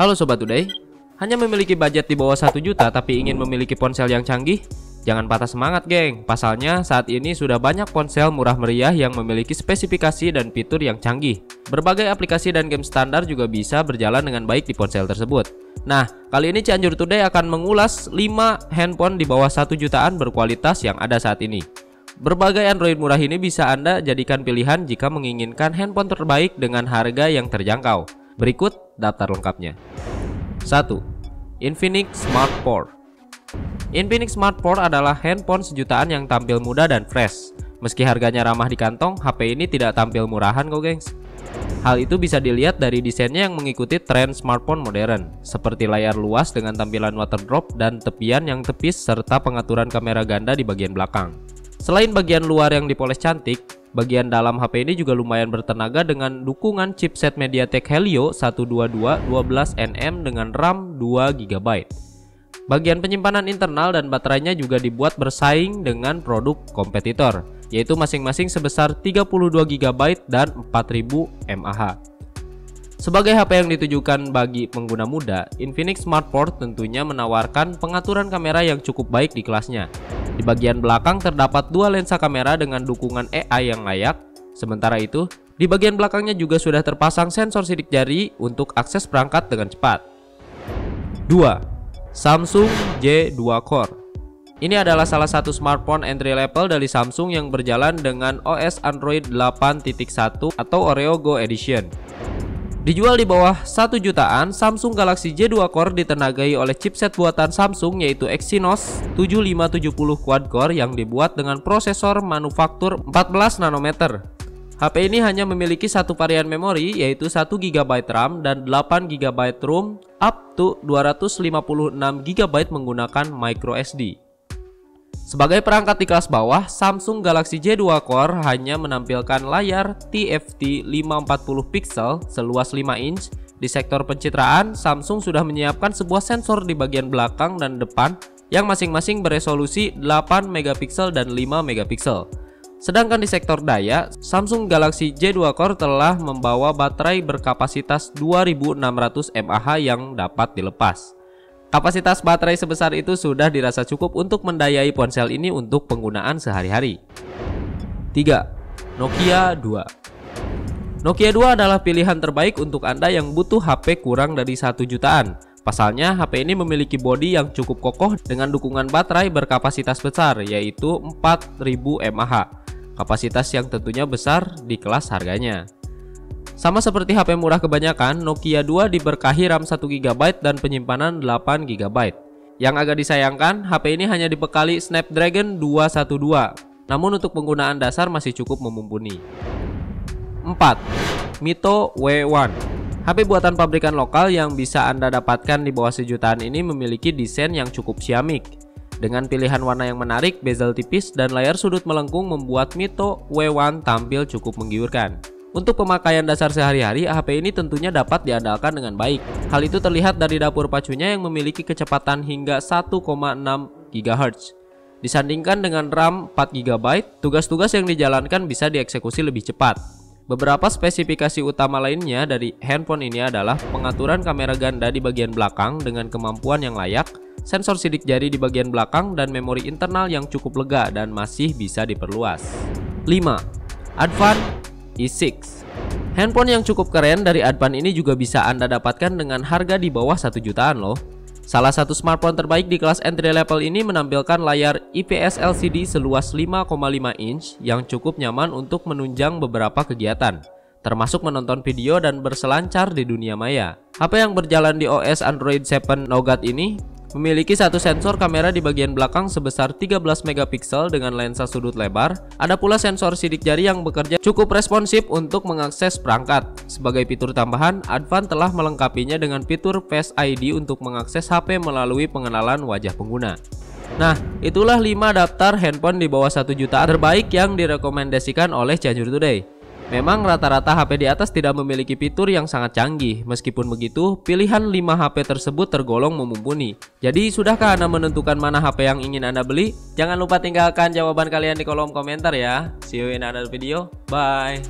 Halo Sobat Today, hanya memiliki budget di bawah 1 juta tapi ingin memiliki ponsel yang canggih? Jangan patah semangat geng, pasalnya saat ini sudah banyak ponsel murah meriah yang memiliki spesifikasi dan fitur yang canggih. Berbagai aplikasi dan game standar juga bisa berjalan dengan baik di ponsel tersebut. Nah, kali ini Cianjur Today akan mengulas 5 handphone di bawah 1 jutaan berkualitas yang ada saat ini. Berbagai Android murah ini bisa Anda jadikan pilihan jika menginginkan handphone terbaik dengan harga yang terjangkau. Berikut daftar lengkapnya. 1. Infinix Smart 4. Infinix Smart 4 adalah handphone sejutaan yang tampil muda dan fresh. Meski harganya ramah di kantong, HP ini tidak tampil murahan kok gengs. Hal itu bisa dilihat dari desainnya yang mengikuti tren smartphone modern, seperti layar luas dengan tampilan waterdrop dan tepian yang tipis serta pengaturan kamera ganda di bagian belakang. Selain bagian luar yang dipoles cantik, bagian dalam HP ini juga lumayan bertenaga dengan dukungan chipset MediaTek Helio 122 12nm dengan RAM 2GB. Bagian penyimpanan internal dan baterainya juga dibuat bersaing dengan produk kompetitor, yaitu masing-masing sebesar 32GB dan 4000 mAh. Sebagai HP yang ditujukan bagi pengguna muda, Infinix Smart 4 tentunya menawarkan pengaturan kamera yang cukup baik di kelasnya. Di bagian belakang terdapat dua lensa kamera dengan dukungan AI yang layak. Sementara itu, di bagian belakangnya juga sudah terpasang sensor sidik jari untuk akses perangkat dengan cepat. 2. Samsung J2 Core. Ini adalah salah satu smartphone entry level dari Samsung yang berjalan dengan OS Android 8.1 atau Oreo Go Edition. Dijual di bawah 1 jutaan, Samsung Galaxy J2 Core ditenagai oleh chipset buatan Samsung yaitu Exynos 7570 quad-core yang dibuat dengan prosesor manufaktur 14 nanometer. HP ini hanya memiliki satu varian memori yaitu 1GB RAM dan 8GB ROM up to 256GB menggunakan microSD. Sebagai perangkat di kelas bawah, Samsung Galaxy J2 Core hanya menampilkan layar TFT 540 pixel seluas 5 inch. Di sektor pencitraan, Samsung sudah menyiapkan sebuah sensor di bagian belakang dan depan yang masing-masing beresolusi 8 megapiksel dan 5 megapiksel. Sedangkan di sektor daya, Samsung Galaxy J2 Core telah membawa baterai berkapasitas 2600 mAh yang dapat dilepas. Kapasitas baterai sebesar itu sudah dirasa cukup untuk mendayai ponsel ini untuk penggunaan sehari-hari. 3. Nokia 2. Nokia 2 adalah pilihan terbaik untuk Anda yang butuh HP kurang dari 1 jutaan. Pasalnya, HP ini memiliki bodi yang cukup kokoh dengan dukungan baterai berkapasitas besar, yaitu 4000 mAh. Kapasitas yang tentunya besar di kelas harganya. Sama seperti HP murah kebanyakan, Nokia 2 diberkahi RAM 1GB dan penyimpanan 8GB. Yang agak disayangkan, HP ini hanya dibekali Snapdragon 212. Namun untuk penggunaan dasar masih cukup mumpuni. 4. Mito W1. HP buatan pabrikan lokal yang bisa Anda dapatkan di bawah sejutaan ini memiliki desain yang cukup ciamik. Dengan pilihan warna yang menarik, bezel tipis, dan layar sudut melengkung membuat Mito W1 tampil cukup menggiurkan. Untuk pemakaian dasar sehari-hari, HP ini tentunya dapat diandalkan dengan baik. Hal itu terlihat dari dapur pacunya yang memiliki kecepatan hingga 1,6 GHz. Disandingkan dengan RAM 4GB, tugas-tugas yang dijalankan bisa dieksekusi lebih cepat. Beberapa spesifikasi utama lainnya dari handphone ini adalah pengaturan kamera ganda di bagian belakang dengan kemampuan yang layak, sensor sidik jari di bagian belakang, dan memori internal yang cukup lega dan masih bisa diperluas. 5. Advan E6. Handphone yang cukup keren dari Advan ini juga bisa Anda dapatkan dengan harga di bawah 1 jutaan loh. Salah satu smartphone terbaik di kelas entry level ini menampilkan layar IPS LCD seluas 5,5 inch yang cukup nyaman untuk menunjang beberapa kegiatan, termasuk menonton video dan berselancar di dunia maya. HP yang berjalan di OS Android 7 Nougat ini memiliki satu sensor kamera di bagian belakang sebesar 13 megapiksel dengan lensa sudut lebar. Ada pula sensor sidik jari yang bekerja cukup responsif untuk mengakses perangkat. Sebagai fitur tambahan, Advan telah melengkapinya dengan fitur Face ID untuk mengakses HP melalui pengenalan wajah pengguna. Nah, itulah 5 daftar handphone di bawah 1 juta terbaik yang direkomendasikan oleh Cianjur Today. Memang rata-rata HP di atas tidak memiliki fitur yang sangat canggih. Meskipun begitu, pilihan 5 HP tersebut tergolong mumpuni. Jadi, sudahkah Anda menentukan mana HP yang ingin Anda beli? Jangan lupa tinggalkan jawaban kalian di kolom komentar ya. See you in another video. Bye.